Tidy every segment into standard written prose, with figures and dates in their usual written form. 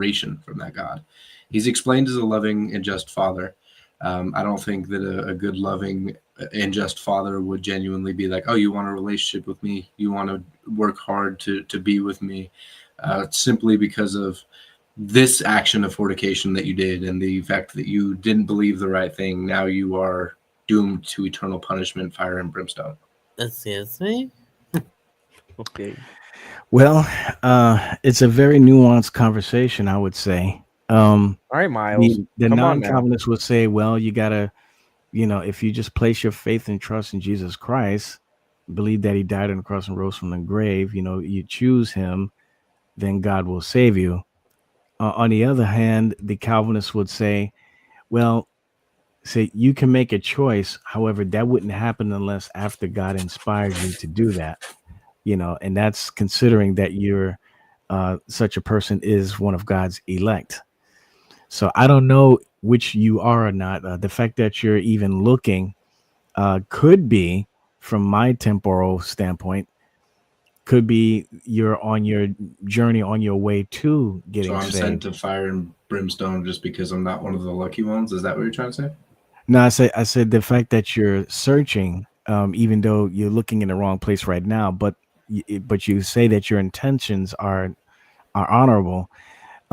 separation from that God. He's explained as a loving and just father. I don't think that a good, loving, and just father would genuinely be like, oh, you want a relationship with me? You want to work hard to be with me? Simply because of this action of fornication that you did and the fact that you didn't believe the right thing. Now you are doomed to eternal punishment, fire and brimstone. Excuse me? Okay. Well, it's a very nuanced conversation, I would say. All right, Miles. The Come on now. non-Calvinists would say, well, you gotta, if you just place your faith and trust in Jesus Christ, believe that He died on the cross and rose from the grave, you choose Him, then God will save you. On the other hand, the Calvinists would say, well, say you can make a choice. However, that wouldn't happen unless after God inspired you to do that. And that's considering that you're such a person is one of God's elect. So I don't know which you are or not. The fact that you're even looking could be, from my temporal standpoint, could be you're on your journey, on your way to getting So I'm saved. sent to fire and brimstone just because I'm not one of the lucky ones. Is that what you're trying to say? No, I said the fact that you're searching, even though you're looking in the wrong place right now, but you say that your intentions are honorable.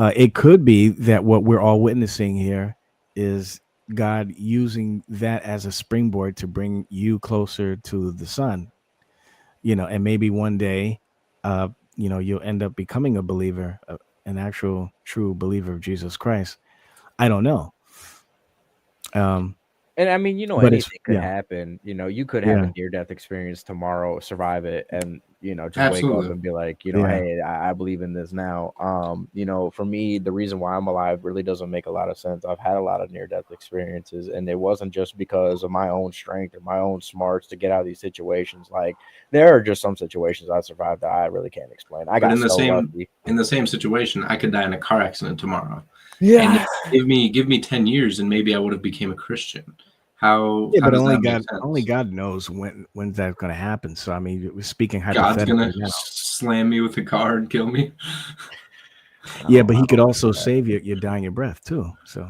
It could be that what we're all witnessing here is God using that as a springboard to bring you closer to the Son. And maybe one day, you'll end up becoming a believer, an actual true believer of Jesus Christ. I don't know. And I mean, But it's anything could happen. You could have a near-death experience tomorrow, survive it, and just wake up and be like, hey, I believe in this now. For me, the reason why I'm alive really doesn't make a lot of sense. I've had a lot of near-death experiences, and it wasn't just because of my own strength or my own smarts to get out of these situations. Like, there are just some situations I survived that I really can't explain. I got lucky. In the same situation, I could die in a car accident tomorrow. Yeah. And give me 10 years and maybe I would have became a Christian. How but does only that make God sense? only God knows when's that's going to happen. So I mean, we're speaking God's hypothetically gonna now. slam me with a car and kill me. Yeah, but He could also save you dying your breath too. So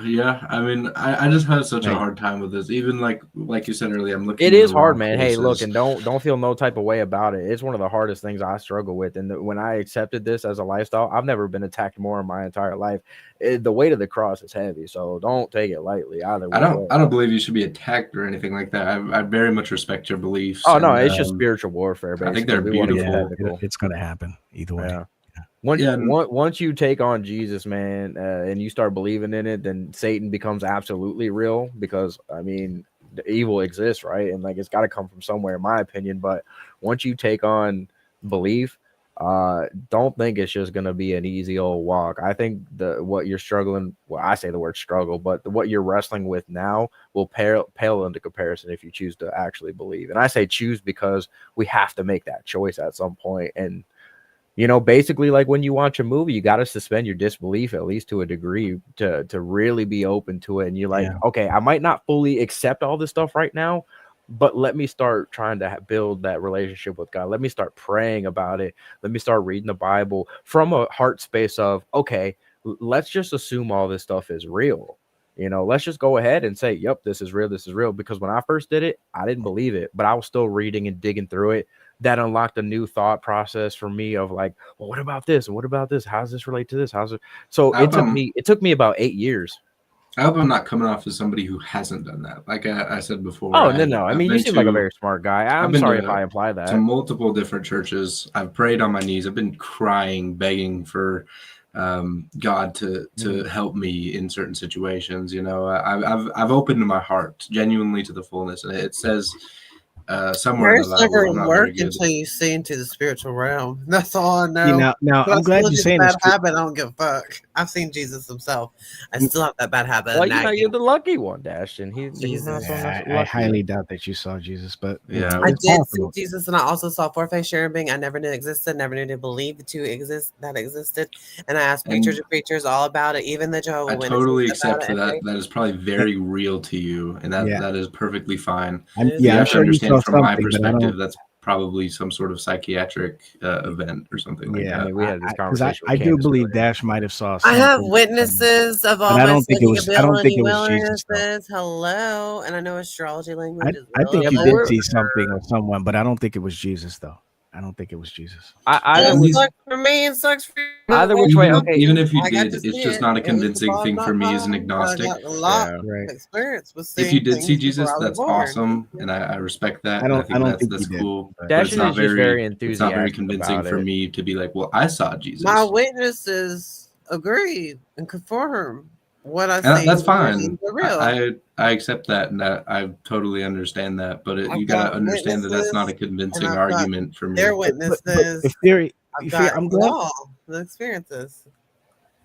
yeah, I mean, I just had such a hard time with this. Even like you said earlier, I'm looking. It is hard, man. Hey, look, and don't feel no type of way about it. It's one of the hardest things I struggle with. And when I accepted this as a lifestyle, I've never been attacked more in my entire life. The weight of the cross is heavy, so don't take it lightly either. I don't believe you should be attacked or anything like that. I very much respect your beliefs. Oh no, it's just spiritual warfare. Basically. I think they're beautiful. It's going to happen either way. Yeah. Once you take on Jesus, man, and you start believing in it, then Satan becomes absolutely real because, I mean, the evil exists, right? And, like, it's got to come from somewhere, in my opinion. But once you take on belief, don't think it's just going to be an easy old walk. I think what you're struggling, well, I say the word struggle, but what you're wrestling with now will pale into comparison if you choose to actually believe. And I say choose because we have to make that choice at some point. And basically, like when you watch a movie, you got to suspend your disbelief at least to a degree to really be open to it. And you're like, okay, I might not fully accept all this stuff right now, but let me start trying to build that relationship with God. Let me start praying about it. Let me start reading the Bible from a heart space of, okay, let's just assume all this stuff is real. Let's just go ahead and say, yep, this is real. This is real. Because when I first did it, I didn't believe it, but I was still reading and digging through it. That unlocked a new thought process for me of like, well, what about this? And what about this? How does this relate to this? So it took me about 8 years. I hope I'm not coming off as somebody who hasn't done that. Like I said before. Oh, no. I mean, you seem like a very smart guy. I'm sorry if I imply that. To multiple different churches. I've prayed on my knees. I've been crying, begging for God to help me in certain situations. I've opened my heart genuinely to the fullness. And it says somewhere in the Bible, never work until you see into the spiritual realm. That's all I know. Now I'm glad you're saying this. Bad habit. I don't give a fuck. I've seen Jesus himself. I still have that bad habit. Well, you're the lucky one, Dashton. He's not I highly doubt that you saw Jesus, but yeah, I did see Jesus, and I also saw four-face cherubim. I never knew existed. Never knew to believe that existed. And I asked preachers and preachers all about it. Even the Jehovah's Witnesses. I totally accept that. That is probably very real to you, and that is perfectly fine. I'm sure you saw from my perspective, that's probably some sort of psychiatric event or something like I that. mean, we had this Because conversation. I with do Candace believe earlier. Dash might have saw I have something, witnesses of all but I my don't think it psychic was. I don't think ability it was Jesus, though. wellnesses. Hello, and I know astrology language as I well. think Yeah, you but did we're see something or someone, but I don't think it was Jesus, though. I don't think it was Jesus. either It And which, these, sucks for me and sucks for you. either It which way. wasn't Okay, even me. if you I got did, to it's see just it. not a It was the convincing bomb, thing for not me as an mine. I agnostic. got a lot yeah, Right. of experience with If you seeing did see things before Jesus, I was that's born. awesome, and I respect that, I and I don't. I think don't think that's you did. cool. But But Dashin is just very it's not very enthusiastic convincing about for it. me to be like, well, I saw Jesus. My witnesses agreed and confirm what I And see. that's fine. For real. I accept that, and I totally understand that. But you I've got got to understand that that's not a witnesses, and convincing I've got argument for me. their but witnesses. if theory, I've if theory, got I'm it glad. all the experiences.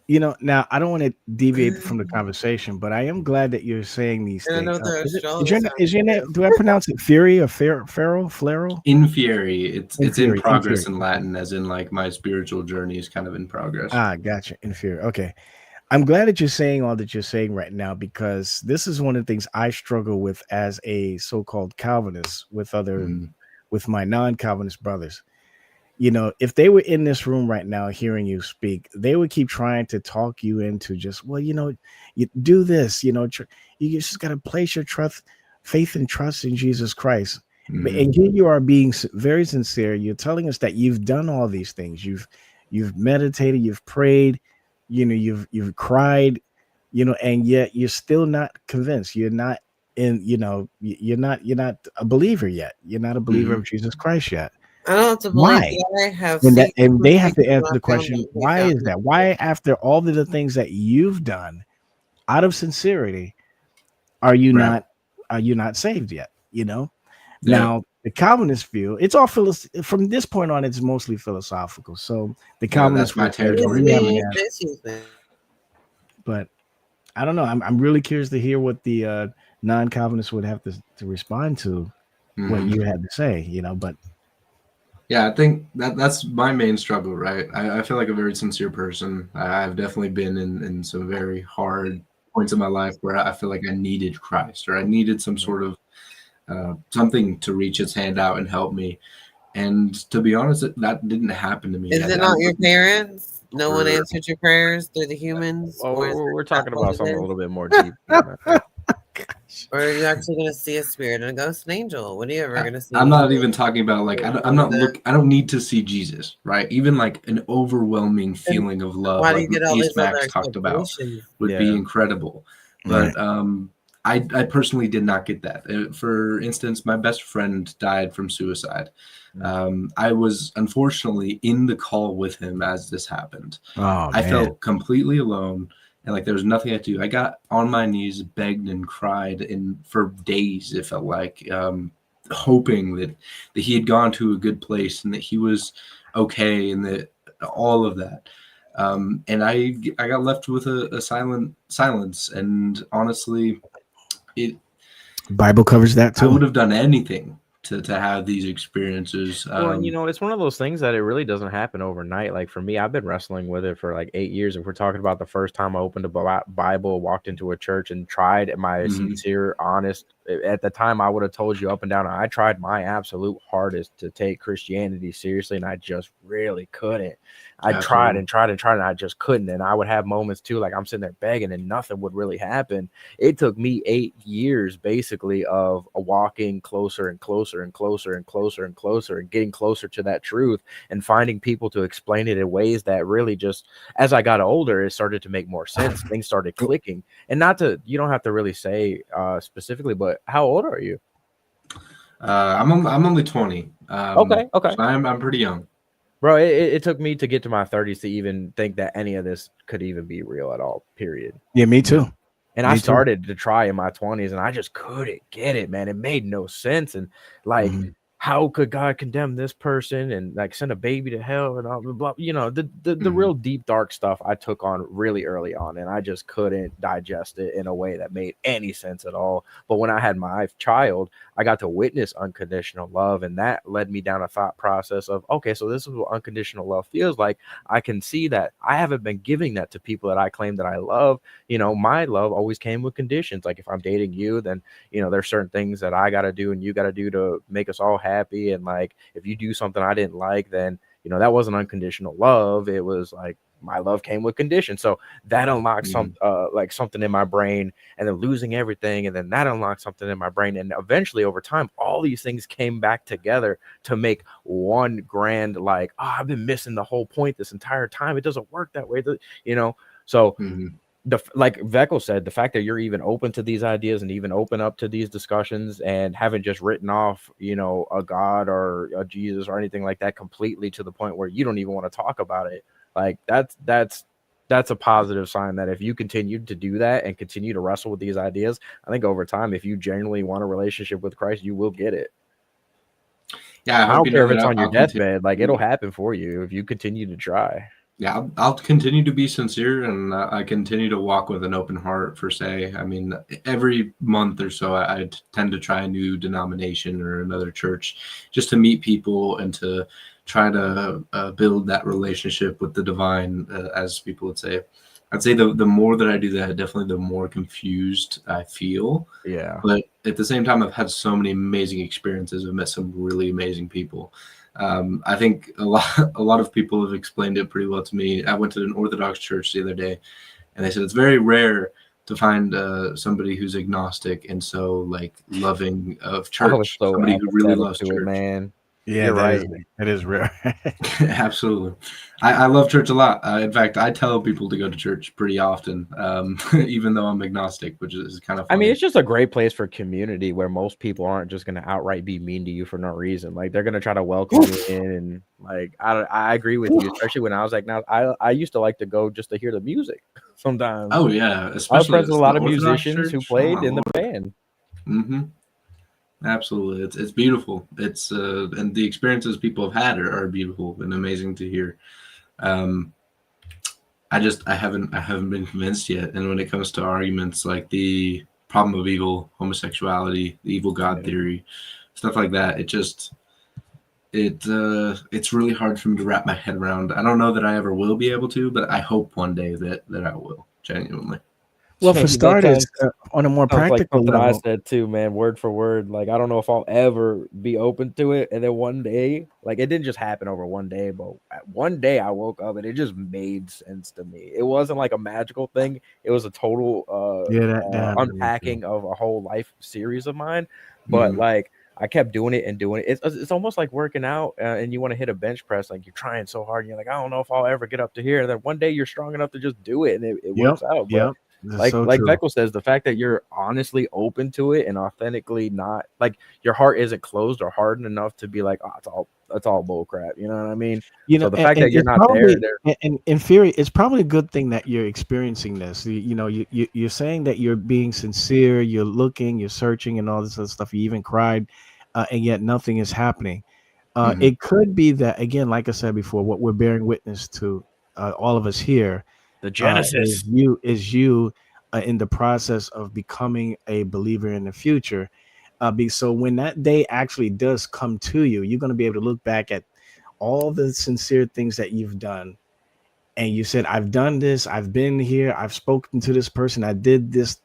Now I don't want to deviate from the conversation, but I am glad that you're saying these And I know things. the Is astrologers are your name? too. Do I pronounce it Fury or Pharaoh? Inferi, it's in Inferi, progress inferi. in Latin, as in like my spiritual journey is kind of in progress. Gotcha. Inferior. Okay. I'm glad that you're saying all that you're saying right now, because this is one of the things I struggle with as a so-called Calvinist with my non-Calvinist brothers. If they were in this room right now hearing you speak, they would keep trying to talk you into just, well, you do this, you just got to place your faith and trust in Jesus Christ. And here you are being very sincere. You're telling us that you've done all these things. You've meditated, you've prayed, you've cried, and yet you're still not convinced. You're not you're not a believer yet. You're not a believer of Jesus Christ yet. I don't have to believe Why? that I have And seen they have to answer I the found question, that we why found is that? Why, after all of the things that you've done out of sincerity, are you Right. not saved yet? Yeah. Now the Calvinist view, it's all from this point on, it's mostly philosophical. So the Calvinist that's my view says, well, territory. but I don't know. I'm really curious to hear what the non-Calvinists would have to respond to what you had to say, but yeah, I think that's my main struggle, right? I feel like a very sincere person. I've definitely been in some very hard points in my life where I feel like I needed Christ, or I needed some sort of something to reach its hand out and help me. And to be honest, that didn't happen to me. Is it not your parents? No one answered your prayers through the humans? Well, or we're talking about something a little bit more deep. Or are you actually going to see a spirit and a ghost and angel? What are you ever going to see? I'm not even talking about like I don't need to see Jesus, right? Even like an overwhelming feeling of love, Why do you like get all East these other Max talked about, expectations? would be incredible. But I personally did not get that. For instance, my best friend died from suicide. I was unfortunately in the call with him as this happened. I felt completely alone, and like there was nothing I could do. I got on my knees, begged and cried, and for days it felt like, hoping that he had gone to a good place and that he was okay, and that all of that. And I got left with a silence, and honestly, Bible covers that too. I would have done anything to have these experiences. Well, it's one of those things that it really doesn't happen overnight. Like for me, I've been wrestling with it for like 8 years. If we're talking about the first time I opened a Bible, walked into a church and tried my sincere, honest, at the time I would have told you up and down, I tried my absolute hardest to take Christianity seriously, and I just really couldn't. I tried and tried and tried, and I just couldn't. And I would have moments too, like I'm sitting there begging and nothing would really happen. It took me 8 years basically of walking closer and closer and closer and closer and closer and getting closer to that truth and finding people to explain it in ways that really just, as I got older, it started to make more sense. Things started clicking. And you don't have to really say specifically, but how old are you? I'm only 20. Okay. So I'm pretty young. Bro, it took me to get to my 30s to even think that any of this could even be real at all, period. Yeah, me too. And I started to try in my 20s, and I just couldn't get it, man. It made no sense. And like, how could God condemn this person and like send a baby to hell and all blah, the real deep, dark stuff I took on really early on, and I just couldn't digest it in a way that made any sense at all. But when I had my child, I got to witness unconditional love, and that led me down a thought process of, okay, so this is what unconditional love feels like. I can see that I haven't been giving that to people that I claim that I love. My love always came with conditions. Like if I'm dating you, then, there's certain things that I got to do and you got to do to make us all happy. happy. And like, if you do something I didn't like, then, you know, that wasn't unconditional love. It was like, my love came with conditions. So that unlocks some like something in my brain, and then losing everything, and then that unlocks something in my brain, and eventually over time all these things came back together to make one grand, like, oh, I've been missing the whole point this entire time. It doesn't work that way, you know. So like Veckel said, the fact that you're even open to these ideas and even open up to these discussions and haven't just written off, you know, a God or a Jesus or anything like that completely to the point where you don't even want to talk about it. Like that's a positive sign that if you continue to do that and continue to wrestle with these ideas, I think over time, if you genuinely want a relationship with Christ, you will get it. Yeah, I don't care if it's on your I'll continue. deathbed. Like, it'll happen for you if you continue to try. Yeah, I'll continue to be sincere, and I continue to walk with an open heart, per se. I mean, every month or so, I tend to try a new denomination or another church just to meet people and to try to build that relationship with the divine, as people would say. I'd say the more that I do that, definitely the more confused I feel. Yeah. But at the same time, I've had so many amazing experiences. I've met some really amazing people. I think a lot of people have explained it pretty well to me. I went to an Orthodox church the other day, and they said it's very rare to find somebody who's agnostic and so like loving of church. I was so Somebody who really loves to church. it, man. Yeah, You're right. That is rare. Absolutely. I love church a lot. In fact, I tell people to go to church pretty often, even though I'm agnostic, which is kind of funny. I mean, it's just a great place for community where most people aren't just going to outright be mean to you for no reason. Like, they're going to try to welcome you in. And like, I agree with you, especially when I was like, now I used to like to go just to hear the music sometimes. Oh yeah. I was friends with a lot of Orthodox musicians who church. played in the band. Mm-hmm. Absolutely. It's beautiful. It's and the experiences people have had are beautiful and amazing to hear. I haven't been convinced yet. And when it comes to arguments like the problem of evil, homosexuality, the evil God theory, stuff like that, it's really hard for me to wrap my head around. I don't know that I ever will be able to, but I hope one day that I will, genuinely. Well, for starters, on a more practical like level, I said too, man, word for word. Like, I don't know if I'll ever be open to it. And then one day, like, it didn't just happen over one day, but one day I woke up and it just made sense to me. It wasn't like a magical thing. It was a total unpacking of a whole life series of mine. But like, I kept doing it and doing it. It's almost like working out and you want to hit a bench press. Like, you're trying so hard and you're like, I don't know if I'll ever get up to here. And then one day you're strong enough to just do it, and it works out. But like Veckel says, the fact that you're honestly open to it and authentically not like your heart isn't closed or hardened enough to be like, oh, it's all bull crap. You know what I mean? You know, so the fact that you're not probably, there. And in theory, it's probably a good thing that you're experiencing this. You know, you're saying that you're being sincere, you're looking, you're searching, and all this other stuff. You even cried, and yet nothing is happening. It could be that, again, like I said before, what we're bearing witness to, all of us here, the Genesis is you in the process of becoming a believer in the future. So when that day actually does come to you, you're going to be able to look back at all the sincere things that you've done. And you said, I've done this, I've been here, I've spoken to this person, I did this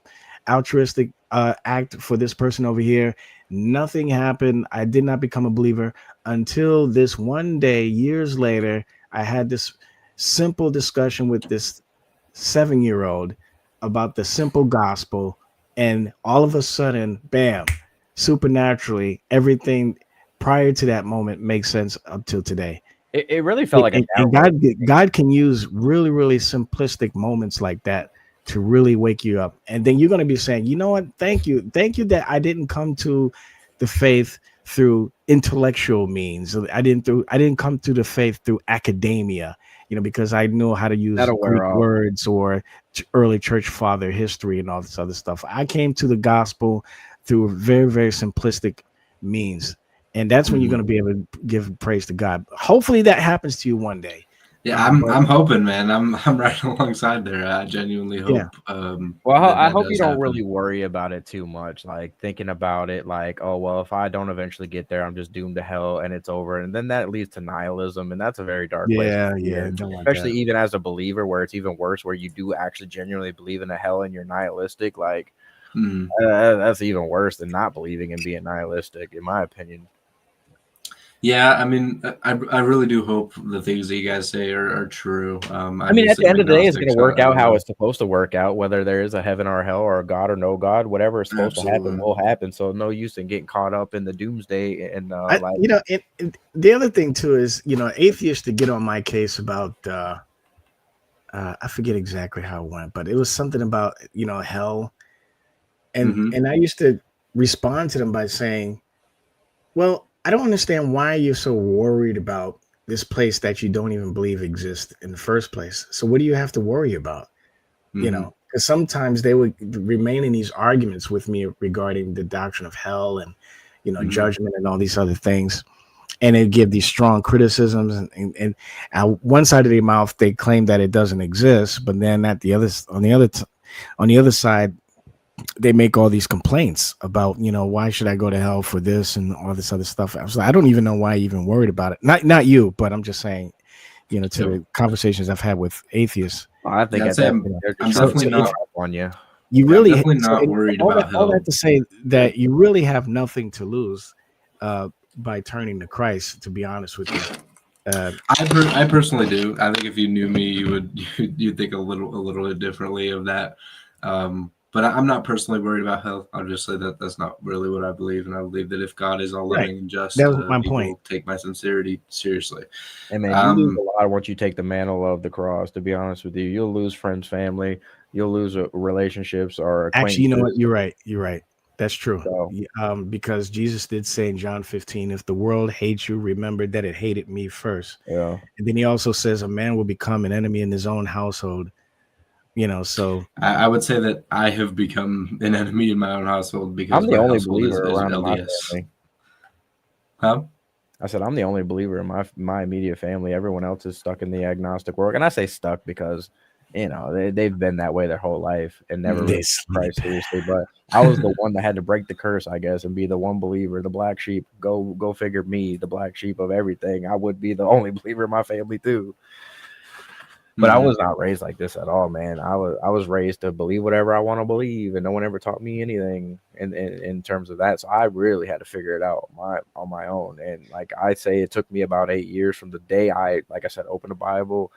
altruistic act for this person over here. Nothing happened. I did not become a believer until this one day, years later, I had this simple discussion with this 7-year-old about the simple gospel. And all of a sudden, bam, supernaturally, everything prior to that moment makes sense up till today. It really felt like God can use really, really simplistic moments like that to really wake you up. And then you're going to be saying, you know what? Thank you that I didn't come to the faith through intellectual means. I didn't come to the faith through academia, you know, because I know how to use Greek words or early church father history and all this other stuff. I came to the gospel through very, very simplistic means. And that's when you're going to be able to give praise to God. Hopefully that happens to you one day. Yeah, I'm hoping, man. I'm right alongside there. I genuinely hope. Yeah. Well, I hope you don't really worry about it too much, like thinking about it like, oh, well, if I don't eventually get there, I'm just doomed to hell and it's over. And then that leads to nihilism, and that's a very dark place. Yeah. Especially even as a believer, where it's even worse, where you do actually genuinely believe in a hell and you're nihilistic. Like, that's even worse than not believing and being nihilistic, in my opinion. Yeah, I mean, I really do hope the things that you guys say are true. I mean, at the end of the day, it's going to work out I how don't it's supposed to work out. Whether there is a heaven or a hell or a God or no God, whatever is supposed to happen Absolutely. will happen. So no use in getting caught up in the doomsday and like You know, the other thing too is, you know, atheists to get on my case about I forget exactly how it went, but it was something about, you know, hell, Mhm. and I used to respond to them by saying, well, I don't understand why you're so worried about this place that you don't even believe exists in the first place. So what do you have to worry about? You Mhm. know, because sometimes they would remain in these arguments with me regarding the doctrine of hell and, you know, Mhm. judgment and all these other things. And they give these strong criticisms, and one side of their mouth they claim that it doesn't exist, but then at the other on the other side they make all these complaints about, you know, why should I go to hell for this and all this other stuff. I was like, I don't even know why you even worried about it. Not you, but I'm just saying, you know, to Yep. the conversations I've had with atheists. I think Yeah, I'd at say that I'm, point, they're just I'm trying definitely to not. up on you. You Yeah, I'm really definitely so, not worried all about all hell. that to say that you really have nothing to lose by turning to Christ, to be honest with you. I personally do. I think if you knew me, you'd think a little bit differently of that. But I'm not personally worried about hell. I'll just say that that's not really what I believe, and I believe that if God is all Right. loving and just, That was my He point. will take my sincerity seriously. And man, you lose a lot once you take the mantle of the cross. To be honest with you, you'll lose friends, family, you'll lose relationships or Actually, you know what? acquaintances. You're right. You're right. That's true. So, Because Jesus did say in John 15, if the world hates you, remember that it hated me first. yeah. And then he also says a man will become an enemy in his own household. You know, so I would say that I have become an enemy in my own household because I'm the my only household believer is around in my LDS. family. Huh? I said I'm the only believer in my immediate family. Everyone else is stuck in the agnostic world, and I say stuck because you know they've been that way their whole life and never Mhm. really they took sleep. Christ seriously. But I was the one that had to break the curse, I guess, and be the one believer, the black sheep. Go figure, me, the black sheep of everything. I would be the only believer in my family too. But I Mhm. was not raised like this at all, man. I was raised to believe whatever I want to believe, and no one ever taught me anything in terms of that. So I really had to figure it out on my own. And like I say, it took me about 8 years from the day I, like I said, opened the Bible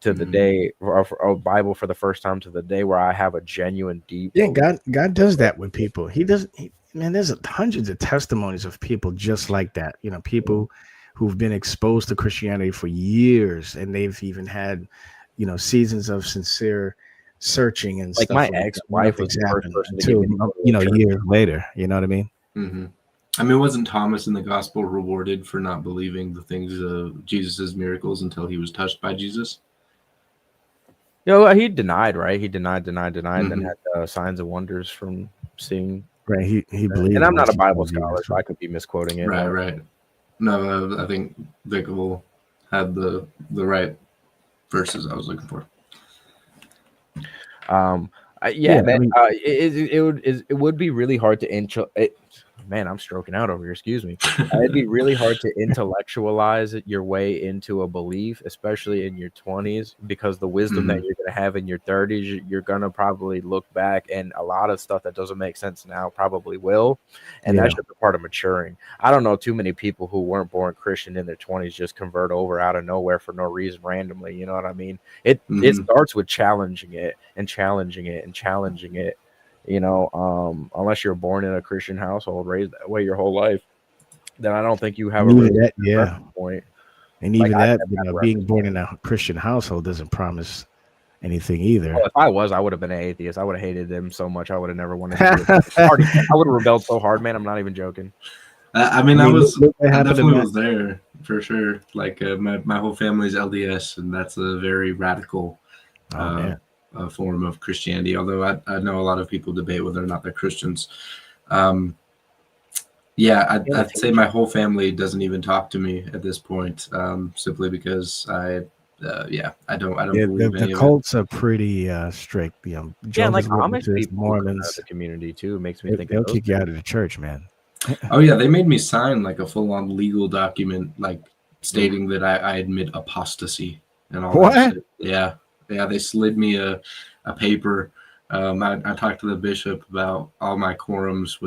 to the Mhm. day or Bible for the first time to the day where I have a genuine deep Yeah, belief. God does that with people. He does. Man, there's hundreds of testimonies of people just like that. You know, people who've been exposed to Christianity for years, and they've even had, you know, seasons of sincere searching and Like my stuff like that. ex-wife was Nothing's the first happened person to get until, me to go to you a know, church. years later. You know what I mean? Mhm. I mean, wasn't Thomas in the gospel rewarded for not believing the things of Jesus's miracles until he was touched by Jesus? You know, he denied, right? He denied, and then Mhm. had signs and wonders from seeing. Right? He And believed I'm not once a he saw Bible scholar, Jesus. so I could be misquoting it. Right, right. No, I think Vicable had the right verses I was looking for. Yeah, Yeah, man. I mean, It would be really hard to man, I'm stroking out over here. Excuse me. It'd be really hard to intellectualize your way into a belief, especially in your 20s, because the wisdom that Mhm. you're gonna have in your 30s, you're gonna probably look back, and a lot of stuff that doesn't make sense now probably will, and yeah. that's just a part of maturing. I don't know too many people who weren't born Christian in their 20s just convert over out of nowhere for no reason randomly. You know what I mean? It Mhm. starts with challenging it and challenging it and challenging it. You know, unless you're born in a Christian household, raised that way your whole life, then I don't think you have And a even really that, good yeah. reference point. And Like even I that, never you had know, a being reference born point. in a Christian household doesn't promise anything Well, either. if I was, I would have been an atheist. I would have hated them so much. I would have never wanted to do it. I would have rebelled so hard, man. I'm not even joking. I mean, I mean, look what I happened to definitely Matt. was there for sure. Like my whole family's LDS, and that's a very radical Oh uh, man, form of Christianity. Although I know a lot of people debate whether or not they're Christians. Um, yeah, I'd say my whole family doesn't even talk to me at this point, simply because I don't yeah, believe the any of it. cults are pretty strict. You know, Yeah, and like Jehovah's Amish Witnesses, people who come out of Mormons, the community too makes me think of they'll those kick you two. out of the church, man. Oh yeah, they made me sign like a full-on legal document, like Oof. stating that I admit apostasy and all that What? shit. Yeah, yeah, they slid me a paper. I talked to the bishop about all my quorums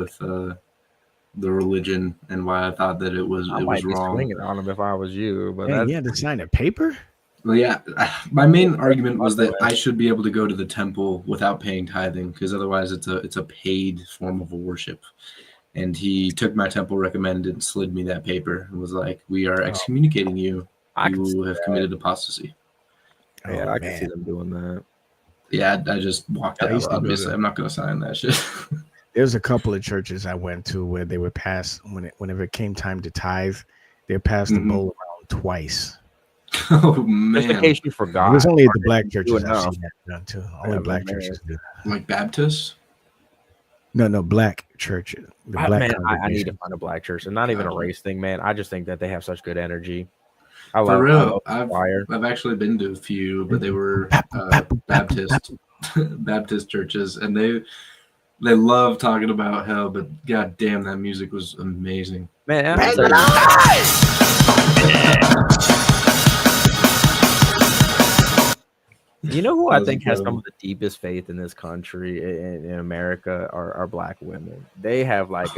the religion and why I thought that it was I it might was be wrong. swinging on them if I was you, but Hey, that's you had to sign a paper? Well, yeah, my main argument was that I should be able to go to the temple without paying tithing, because otherwise it's a paid form of worship. And he took my temple recommended and slid me that paper and was like, "We are excommunicating you. I can see You have that. committed apostasy." Yeah, Oh, I can see man. them doing that. Yeah, I just walked I out. used to go Obviously, to- I'm not going to sign that shit. There's a couple of churches I went to where they would pass whenever it came time to tithe, they passed the Mhm. bowl around twice. Oh Just in man, case you forgot. It was only or at the black didn't do churches I've enough. seen that done too. Only Yeah, black man. churches do that. like Baptist. No, black churches. The black Man, I need to congregation. find a black church, and not even a Gotcha. race thing, man. I just think that they have such good energy. I For love real, the choir. I've actually been to a few, but they were Baptist Baptist churches, and they love talking about hell. But god damn, that music was amazing. Man, I'm Praise telling the you. You know who That I was think has some incredible. of the deepest faith in this country in America are black women. They have like